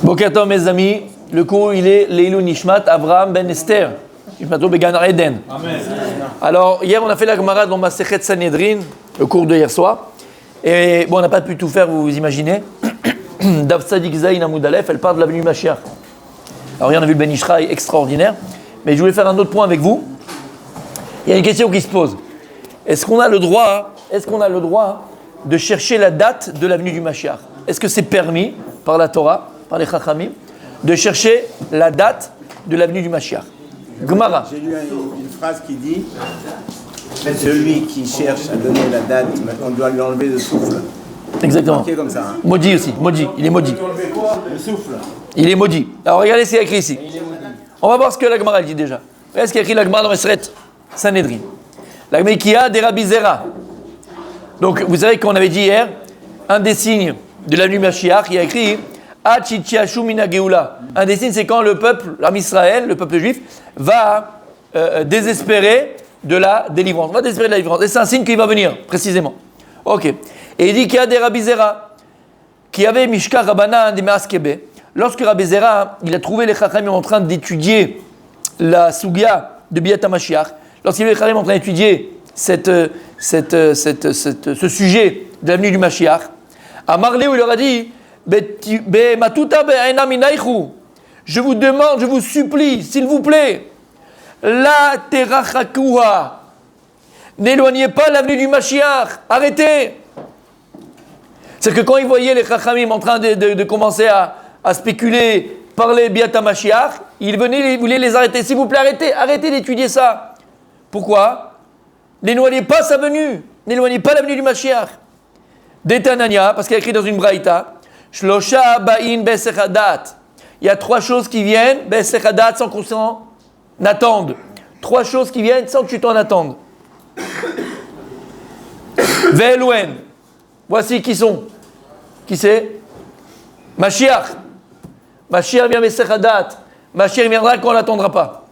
Boker Tov, mes amis, le cours il est Leilou Nishmat Avraham ben Esther, Nishmato Began Eden. Amen. Alors hier on a fait la Gemara dans Masechet Sanhedrin, le cours de hier soir, et bon on n'a pas pu tout faire, vous vous imaginez. Daf Tzadik Zayin Amud Aleph, elle parle de l'avenue Mashiach. Alors hier on a vu le Ben Ishraï extraordinaire, mais je voulais faire un autre point avec vous. Il y a une question qui se pose. Est-ce qu'on a le droit de chercher la date de l'avenue du Mashiach? Est-ce que c'est permis par la Torah, par les Chachamim, de chercher la date de l'avenue du Mashiach? Gemara. J'ai lu une phrase qui dit celui qui cherche à donner la date, on doit lui enlever le souffle. Exactement. C'est comme ça. Hein. Maudit aussi, maudit. Il est maudit. Le souffle. Il est maudit. Alors regardez ce qu'il y a écrit ici. On va voir ce que la Gemara dit déjà. Regardez ce qu'il y a écrit la Gemara dans Masechet Sanhedrin. La Gemara qui a des Rabbi Zera. Donc vous savez qu'on avait dit hier, un des signes de l'avenue Mashiach, il y a écrit Achichiashu mina Geoula. Un des signes, c'est quand le peuple, l'âme Israël, le peuple juif, va désespérer de la délivrance. On va désespérer de la délivrance. Et c'est un signe qu'il va venir, précisément. Ok. Et il dit qu'il y a des Rabbi Zera qui avaient Mishka Rabbanan de Maaskebe. Lorsque Rabbi Zera, il a trouvé les Chachamim en train d'étudier la Sugya de Biyat HaMashiach, lorsqu'il a vu les Chachamim en train d'étudier ce sujet de l'avenue du Mashiach, à Marlé où il leur a dit je vous demande, je vous supplie, s'il vous plaît, la terachakouha, n'éloignez pas l'avenue du Mashiach, arrêtez. C'est que quand ils voyaient les Chachamim en train de commencer à spéculer, parler Biyat HaMashiach, ils voulaient les arrêter. S'il vous plaît, arrêtez d'étudier ça. Pourquoi? N'éloignez pas sa venue, n'éloignez pas l'avenue du Mashiach. D'Etanania, parce qu'il y a écrit dans une braïta, Shlosha ba'in be'sechadat. Il y a trois choses qui viennent, be'sechadat, sans qu'on s'en attende. Trois choses qui viennent sans que tu t'en attendes. Ve'elouen. Voici qui sont. Qui c'est? Mashiach. Mashiach vient be'sechadat. Mashiach viendra quand on ne l'attendra pas.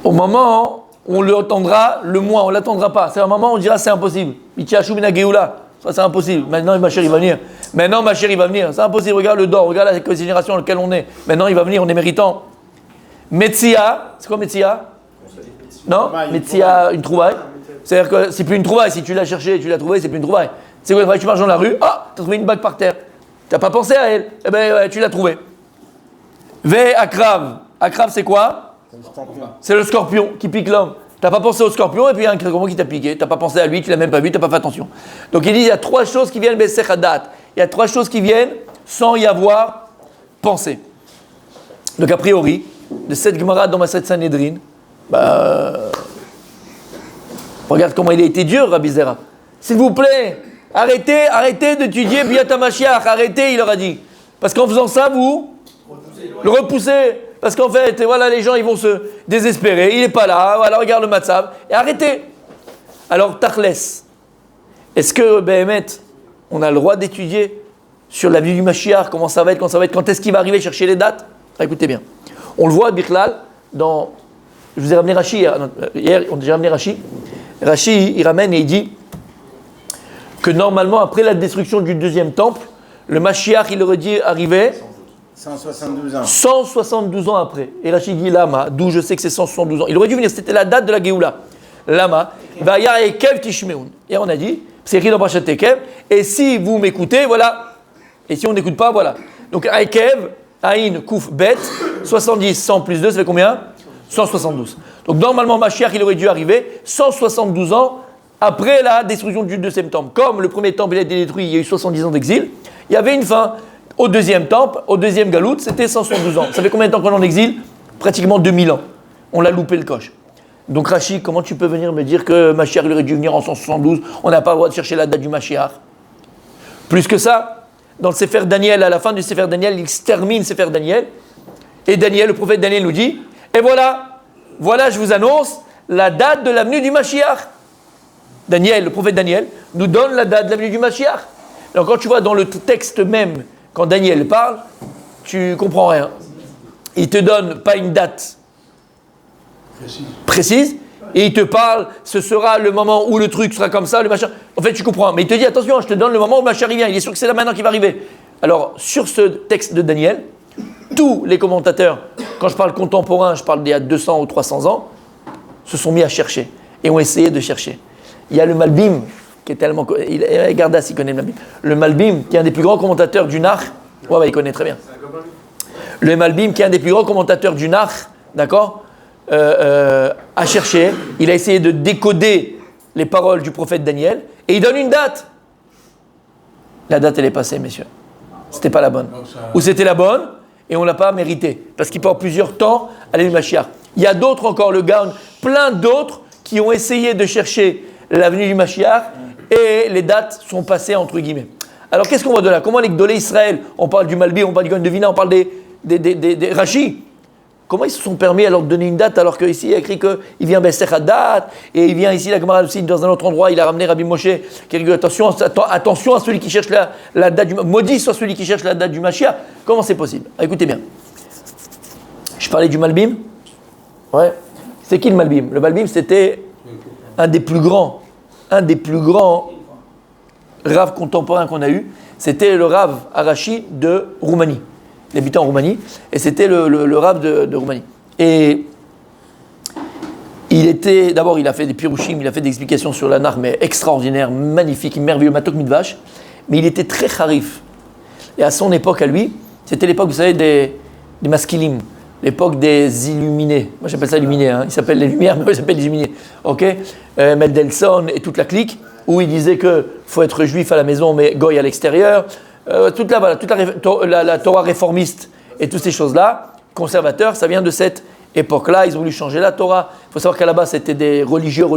Au moment où on l'attendra le moins, on ne l'attendra pas. C'est un moment où on dira c'est impossible. Michiashu mina Geoula. Ça c'est impossible. Maintenant Mashiach il va venir. Maintenant Mashiach il va venir. C'est impossible. Regarde le dor, regarde la génération dans laquelle on est. Maintenant il va venir, on est méritant. Metzia, c'est quoi Metzia? Non, Metzia, une trouvaille. C'est-à-dire que c'est plus une trouvaille. Si tu l'as cherché, tu l'as trouvée, c'est plus une trouvaille. C'est quoi? Tu marches dans la rue, ah, tu as trouvé une bague par terre. Tu n'as pas pensé à elle. Eh bien, ouais, tu l'as trouvée. Ve Akrav. Akrav, c'est quoi? C'est le scorpion qui pique l'homme. Tu n'as pas pensé au scorpion et puis il y a un scorpion qui t'a piqué. Tu n'as pas pensé à lui, tu ne l'as même pas vu, tu n'as pas fait attention. Donc il dit il y a trois choses qui viennent Be'sechadat. Il y a trois choses qui viennent sans y avoir pensé. Donc a priori, de cette Gemara dans Masechet Sanhedrin, regarde comment il a été dur, Rabbi Zera. S'il vous plaît, arrêtez d'étudier Biyat HaMashiach. Arrêtez, il leur a dit. Parce qu'en faisant ça, vous le repoussez. Parce qu'en fait, voilà, les gens, ils vont se désespérer. Il n'est pas là. Voilà, regarde le matzav. Et arrêtez. Alors, Tachles, est-ce que, Behemet, on a le droit d'étudier sur la vie du Mashiach, comment ça va être, quand est-ce qu'il va arriver, chercher les dates? Écoutez bien. On le voit, Bichlal, dans... Je vous ai ramené Rashi hier, on a déjà ramené Rashi. Rashi, il ramène et il dit que normalement, après la destruction du deuxième temple, le Mashiach, il aurait dû arriver 172 ans. 172 ans après. Et Rashi dit Lama, d'où je sais que c'est 172 ans. Il aurait dû venir, c'était la date de la Géoula. Lama, Vaya Ekev Tishmeun. Et on a dit, c'est écrit dans Parashat Ekev, et si vous m'écoutez, voilà. Et si on n'écoute pas, voilà. Donc Ekev, Aïn, Kouf, Bet, 70, 100 plus 2, ça fait combien? 172. Donc normalement, Mashiach, il aurait dû arriver 172 ans après la destruction du deuxième temple. Comme le premier temple il a été détruit, il y a eu 70 ans d'exil, il y avait une fin. Au deuxième temple, au deuxième galoute, c'était 172 ans. Ça fait combien de temps qu'on est en exil? Pratiquement 2000 ans. On l'a loupé le coche. Donc Rachid, comment tu peux venir me dire que Mashiach aurait dû venir en 172? On n'a pas le droit de chercher la date du Mashiach. Plus que ça, dans le Sefer Daniel, à la fin du Sefer Daniel, il se termine Sefer Daniel. Et Daniel, le prophète Daniel nous dit, et voilà, je vous annonce la date de l'avenue du Mashiach. Daniel, le prophète Daniel, nous donne la date de l'avenue du Mashiach. Alors quand tu vois dans le texte même, quand Daniel parle, tu comprends rien. Il te donne pas une date précise. Et il te parle, ce sera le moment où le truc sera comme ça, le machin. En fait, tu comprends. Mais il te dit, attention, je te donne le moment où le machin vient. Il est sûr que c'est là maintenant qu'il va arriver. Alors, sur ce texte de Daniel, tous les commentateurs, quand je parle contemporain, je parle d'il y a 200 ou 300 ans, se sont mis à chercher et ont essayé de chercher. Il y a le Malbim, qui est tellement... Gardas, il connaît le Malbim. Le Malbim, qui est un des plus grands commentateurs du Nach. Ouais, il connaît très bien. Le Malbim, qui est un des plus grands commentateurs du Nach, d'accord, a cherché. Il a essayé de décoder les paroles du prophète Daniel et il donne une date. La date, elle est passée, messieurs. C'était pas la bonne. Ou c'était la bonne et on l'a pas mérité. Parce qu'il porte plusieurs temps à aller le Mashiach. Il y a d'autres encore, le Gaon, plein d'autres qui ont essayé de chercher l'avenue du Mashiach et les dates sont passées entre guillemets. Alors qu'est-ce qu'on voit de là? Comment les Gdolé Israël, on parle du Malbi, on parle du Gaon de Vina, on parle des Rashi. Comment ils se sont permis alors de donner une date alors qu'ici il y a écrit qu'il vient Besser Hadat et il vient ici, la Gemara aussi dans un autre endroit, il a ramené Rabbi Moshe qui a dit attention à celui qui cherche la date du maudit soit celui qui cherche la date du Mashiach. Comment c'est possible? Écoutez bien. Je parlais du Malbim. Ouais. C'est qui le Malbim? Le Malbim c'était un des plus grands Rav contemporains qu'on a eu. C'était le Rav Arashi de Roumanie. Il habitait en Roumanie, et c'était le Rav de Roumanie. Et d'abord, il a fait des pirouchim, il a fait des explications sur la nar, mais extraordinaires, magnifiques, merveilleux, matok midvash, mais il était très charif. Et à son époque, à lui, c'était l'époque, vous savez, des maskilim, l'époque des illuminés. Moi, j'appelle ça illuminés, hein. Ils s'appellent les lumières, mais eux, ils s'appellent les illuminés. Ok, Mendelssohn et toute la clique, où il disait qu'il faut être juif à la maison, mais goy à l'extérieur. Toute la Torah réformiste et toutes ces choses-là, conservateurs, ça vient de cette époque-là. Ils ont voulu changer la Torah. Il faut savoir qu'à la base, c'était des religieux.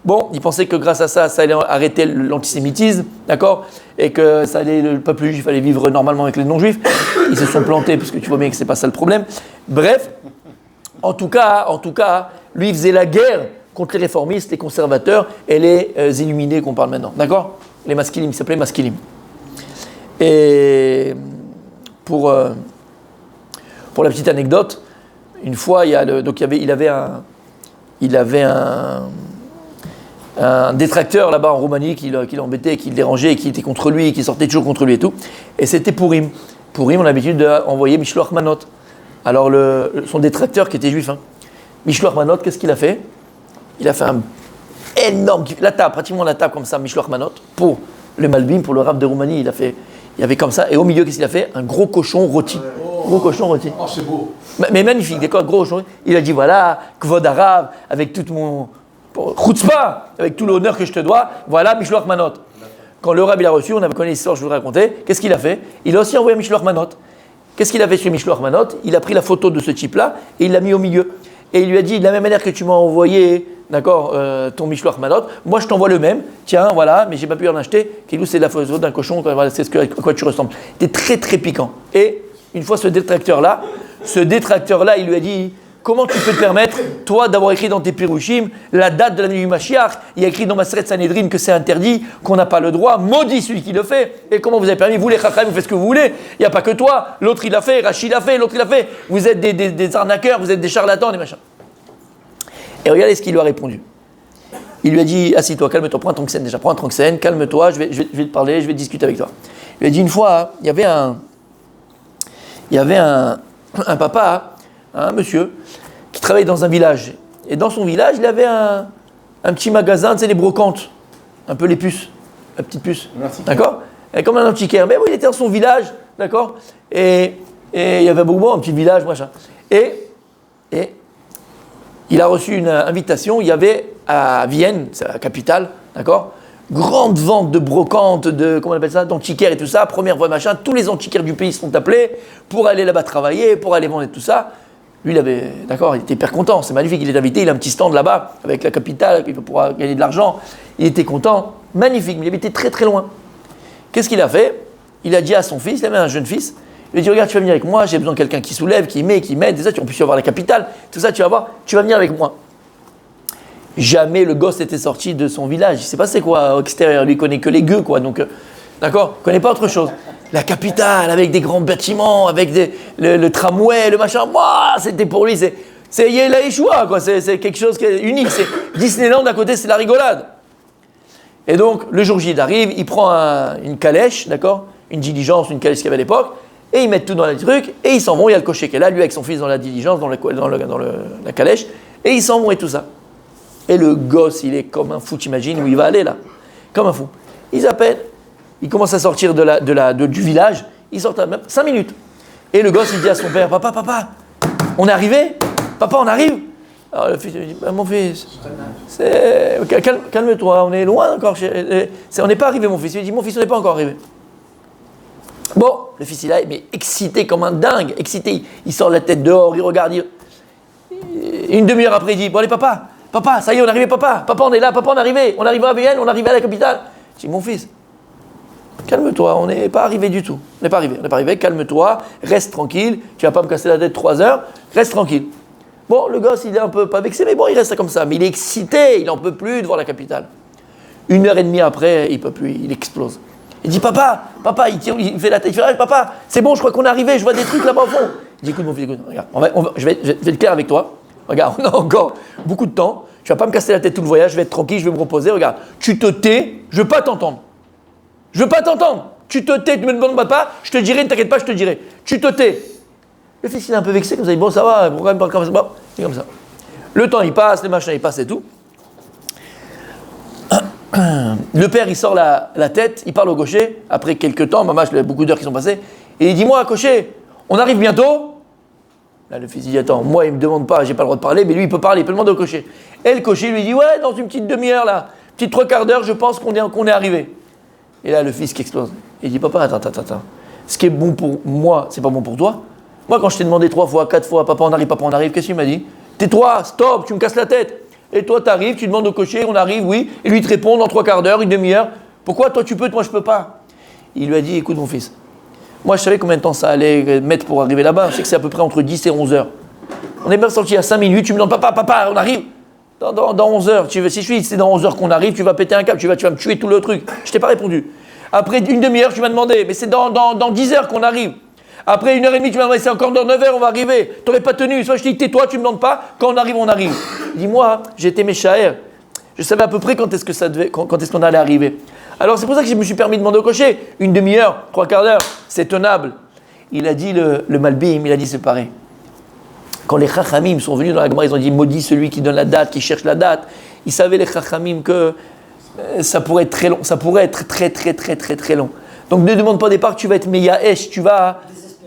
Bon, ils pensaient que grâce à ça, ça allait arrêter l'antisémitisme, d'accord? Et que le peuple juif allait vivre normalement avec les non-juifs. Ils se sont plantés, parce que tu vois bien que c'est pas ça le problème. Bref, en tout cas, lui, il faisait la guerre contre les réformistes, les conservateurs et les illuminés qu'on parle maintenant, d'accord? Les maskilim, il s'appelait maskilim. Et pour la petite anecdote, une fois, il avait un détracteur là-bas en Roumanie qui l'embêtait, qui le dérangeait, qui était contre lui, qui sortait toujours contre lui et tout. Et c'était Purim. Purim, on a l'habitude d'envoyer Mishloach Manot. Alors son détracteur qui était juif, Mishloach Manot, qu'est-ce qu'il a fait? Il a fait un énorme, pratiquement la table comme ça, Mishloach Manot, pour le Malbim, pour le Rav de Roumanie, il y avait comme ça, et au milieu, qu'est-ce qu'il a fait? Un gros cochon rôti. Gros cochon rôti. Oh, c'est beau. Mais magnifique, d'accord, gros cochon. Il a dit voilà, Kvod Arav, avec tout mon. Chutzpah, avec tout l'honneur que je te dois, voilà Mishloach Manot. Quand le Rav il a reçu, on avait connu l'histoire, je vous le racontais, qu'est-ce qu'il a fait? Il a aussi envoyé Mishloach Manot. Qu'est-ce qu'il a fait sur Mishloach Manot? Il a pris la photo de ce type-là et il l'a mis au milieu. Et il lui a dit, de la même manière que tu m'as envoyé, d'accord, ton Mishloach Manot, moi je t'envoie le même, tiens, voilà, mais j'ai pas pu en acheter. Kilou, c'est la photo d'un cochon, voilà, c'est à quoi tu ressembles. Il était très très piquant. Et une fois ce détracteur-là, il lui a dit, comment tu peux te permettre, toi, d'avoir écrit dans tes Pirushim la date de la nuit du Mashiach? Il y a écrit dans Maseret Sanhedrin que c'est interdit, qu'on n'a pas le droit, maudit celui qui le fait. Et comment vous avez permis? Vous les Chacham, vous faites ce que vous voulez. Il n'y a pas que toi, l'autre il l'a fait, Rachid l'a fait, l'autre il l'a fait. Vous êtes des arnaqueurs, vous êtes des charlatans, des machins. Et regardez ce qu'il lui a répondu. Il lui a dit, assis-toi, calme-toi, prends un Tranxène déjà, prends un Tranxène, calme-toi, je vais te parler, je vais discuter avec toi. Il lui a dit une fois, il y avait un papa, un monsieur, qui travaillait dans un village. Et dans son village, il avait un petit magasin, tu sais, les brocantes, un peu les puces, la petite puce, d'accord? Et comme un antiquaire. Mais oui, il était dans son village, d'accord? Et il y avait beaucoup, un petit village, machin. Et il a reçu une invitation, il y avait à Vienne, c'est la capitale, d'accord? Grande vente de brocantes, comment on appelle ça, d'antiquaires et tout ça, première fois machin, tous les antiquaires du pays se sont appelés pour aller là-bas travailler, pour aller vendre et tout ça. Lui, il était hyper content, c'est magnifique, il est invité, il a un petit stand là-bas, avec la capitale, il pourra gagner de l'argent, il était content, magnifique, mais il habitait très très loin. Qu'est-ce qu'il a fait? Il a dit à son fils, il avait un jeune fils, il a dit, regarde, tu vas venir avec moi, j'ai besoin de quelqu'un qui soulève, qui m'aide, et ça, on peut y avoir la capitale, tout ça, tu vas voir, tu vas venir avec moi. Jamais le gosse était sorti de son village, il ne sait pas c'est quoi, extérieur, lui il connaît que les gueux, quoi, donc, d'accord, il ne connaît pas autre chose. La capitale, avec des grands bâtiments, avec le tramway, le machin, c'était pour lui, C'est la Yeshua, quoi. C'est quelque chose qui est unique. C'est Disneyland, à côté, c'est la rigolade. Et donc, le jour J, il arrive, il prend une calèche, d'accord, une diligence, une calèche qu'il y avait à l'époque, et ils mettent tout dans le truc, et ils s'en vont. Il y a le cocher qui est là, lui avec son fils dans la diligence, dans la calèche, et ils s'en vont et tout ça. Et le gosse, il est comme un fou, t'imagines où il va aller là? Comme un fou. Ils appellent, ils commencent à sortir du village, ils sortent à même 5 minutes. Et le gosse, il dit à son père, papa, on est arrivé? Papa, on arrive? Alors le fils lui dit, mon fils, calme-toi, on est loin encore. On n'est pas arrivé, mon fils. Il dit, mon fils, on n'est pas encore arrivé. Bon, le fils, il est mais excité comme un dingue, excité. Il sort la tête dehors, il regarde. Une demi-heure après, il dit, bon allez, papa, ça y est, on est arrivé, papa, on est là, papa, on est arrivé. On arrive à Vienne, on est arrivé à la capitale. Je dis, mon fils, calme-toi, on n'est pas arrivé du tout. On n'est pas arrivé, calme-toi, reste tranquille. Tu ne vas pas me casser la tête 3 heures, reste tranquille. Bon, le gosse, il est un peu pas vexé, mais bon, il reste comme ça. Mais il est excité, il n'en peut plus de voir la capitale. 1h30 après, il ne peut plus, il explose. Il dit, papa, il fait la tête, il fait, papa, c'est bon, je crois qu'on est arrivé, je vois des trucs là-bas au fond. Il dit, écoute mon fils, regarde, je vais être clair avec toi. Regarde, on a encore beaucoup de temps, tu ne vas pas me casser la tête tout le voyage, je vais être tranquille, je vais me reposer. Regarde, tu te tais, je ne veux pas t'entendre. Tu te tais, tu me demandes pas, je te dirai, ne t'inquiète pas, je te dirai. Tu te tais. Le fils, il est un peu vexé, comme ça, il dit, bon, ça va, pourquoi il me parle comme ça? Bon, c'est comme ça. Le temps, il passe, les machins, ils passent et tout. Le père, il sort la tête, il parle au cocher. Après quelques temps, maman, il y a beaucoup d'heures qui sont passées. Et il dit, moi, cocher, on arrive bientôt? Là, le fils, il dit, attends, moi, il ne me demande pas, j'ai pas le droit de parler, mais lui, il peut parler, il peut demander au cocher. Et le cocher lui dit, ouais, dans une petite demi-heure, là, petite 3/4 d'heure, je pense qu'on est arrivé. Et là, le fils qui explose. Il dit, papa, attends. Ce qui est bon pour moi, c'est pas bon pour toi. Moi, quand je t'ai demandé 3 fois, 4 fois, papa, on arrive, qu'est-ce qu'il m'a dit? Tais-toi, stop, tu me casses la tête. Et toi, tu arrives, tu demandes au cocher, on arrive, oui. Et lui, il te répond dans 3/4 d'heure, une demi-heure. Pourquoi toi, tu peux, moi, je peux pas? Il lui a dit, écoute, mon fils, moi, je savais combien de temps ça allait mettre pour arriver là-bas. Je sais que c'est à peu près entre 10 et 11 heures. On est bien sorti à 5 minutes, tu me demandes, papa, on arrive. Dans 11 heures, si c'est dans 11 heures qu'on arrive, tu vas péter un câble, tu vas me tuer tout le truc. Je t'ai pas répondu. Après une demi-heure, tu m'as demandé, mais c'est dans 10 heures qu'on arrive. Après 1h30, tu m'as demandé, c'est encore dans 9 heures, on va arriver. Tu n'aurais pas tenu. Soit je dis, tais-toi, tu ne me demandes pas. Quand on arrive. Dis-moi, j'étais méchaër. Je savais à peu près quand est-ce qu'on allait arriver. Alors c'est pour ça que je me suis permis de demander au cocher. Une demi-heure, 3/4 d'heure, c'est tenable. Il a dit, le Malbim, il a dit, c'est pareil. Quand les Chachamim sont venus dans la Gemara, ils ont dit, maudit celui qui donne la date, qui cherche la date. Ils savaient, les Chachamim, que ça pourrait être très long. Ça pourrait être très, très, très, très, très long. Donc ne demande pas au départ que tu vas être Meyaesh, tu vas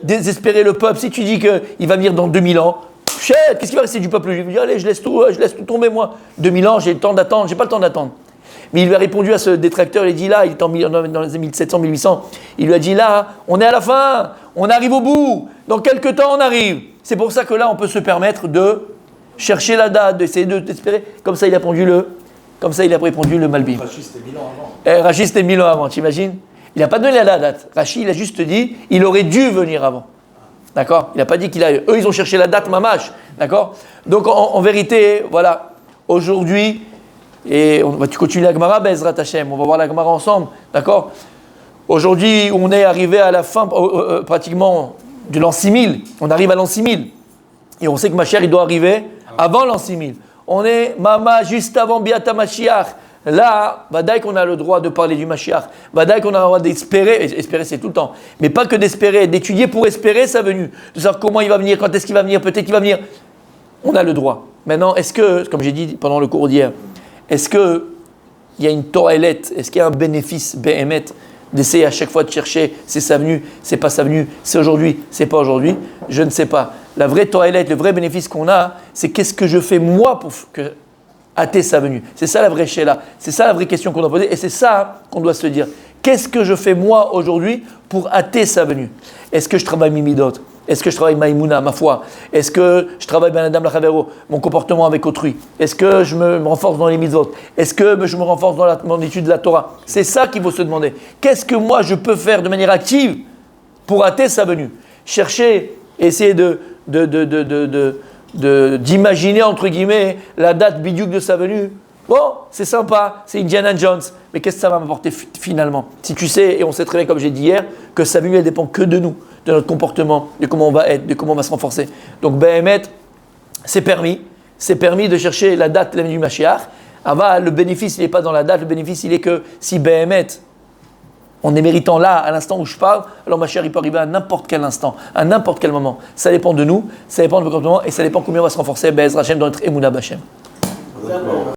désespérer le peuple. Si tu dis qu'il va venir dans 2000 ans, qu'est-ce qui va rester du peuple? Je lui dis, allez, je laisse tout tomber moi. 2000 ans, j'ai le temps d'attendre, j'ai pas le temps d'attendre. Mais il lui a répondu à ce détracteur, il a dit là, il était dans les 1700, 1800, il lui a dit là, on est à la fin, on arrive au bout, dans quelques temps on arrive. C'est pour ça que là, on peut se permettre de chercher la date, d'essayer d'espérer. Comme ça, il a répondu le Malbim. Rachid, c'était 1000 ans avant. Rachid, c'était 1000 ans avant, t'imagines? Il n'a pas donné la date. Rachid, il a juste dit, il aurait dû venir avant. D'accord? Il n'a pas dit qu'il a... Eux, ils ont cherché la date mamache. D'accord? Donc, en vérité, voilà, aujourd'hui, et tu continues la Gemara, Bezrat Hashem, on va voir la Gemara ensemble. D'accord? Aujourd'hui, on est arrivé à la fin, pratiquement, de l'an 6000. On arrive à l'an 6000. Et on sait que Mashiach, il doit arriver avant l'an 6000. On est, Mama, juste avant Biata Mashiach. Là, Vadaï qu'on a le droit de parler du Mashiach. Vadaï qu'on a le droit d'espérer. Espérer, c'est tout le temps. Mais pas que d'espérer, d'étudier pour espérer sa venue. De savoir comment il va venir, quand est-ce qu'il va venir, peut-être qu'il va venir. On a le droit. Maintenant, est-ce que, comme j'ai dit pendant le cours d'hier, est-ce qu'il y a une toilette, est-ce qu'il y a un bénéfice, Behemet, d'essayer à chaque fois de chercher, c'est sa venue, c'est pas sa venue, c'est aujourd'hui, c'est pas aujourd'hui? Je ne sais pas. La vraie toilette, le vrai bénéfice qu'on a, c'est qu'est-ce que je fais moi pour que hâter sa venue. C'est ça la vraie chéla. C'est ça la vraie question qu'on doit poser. Et c'est ça qu'on doit se dire. Qu'est-ce que je fais moi aujourd'hui pour hâter sa venue? Est-ce que je travaille Mimidot? Est-ce que je travaille Maïmouna, ma foi? Est-ce que je travaille Ben Adam Lachavero, mon comportement avec autrui? Est-ce que je me renforce dans les mitzvot? Est-ce que je me renforce dans mon étude de la Torah? C'est ça qu'il faut se demander. Qu'est-ce que moi je peux faire de manière active pour hâter sa venue? Chercher, essayer d'imaginer, entre guillemets, la date bidiouk de sa venue. Bon, c'est sympa, c'est Indiana Jones, mais qu'est-ce que ça va m'apporter finalement? Si tu sais, et on sait très bien, comme j'ai dit hier, que sa venue, elle dépend que de nous, de notre comportement, de comment on va être, de comment on va se renforcer. Donc, Behemet, c'est permis de chercher la date du Mashiach. Ava, le bénéfice, il n'est pas dans la date, le bénéfice, il est que si Behemet, on est méritant là, à l'instant où je parle, alors Mashiach, il peut arriver à n'importe quel instant, à n'importe quel moment. Ça dépend de nous, ça dépend de notre comportement, et ça dépend combien on va se renforcer, Be'ez Hashem, dans notre Emunah B'Hashem.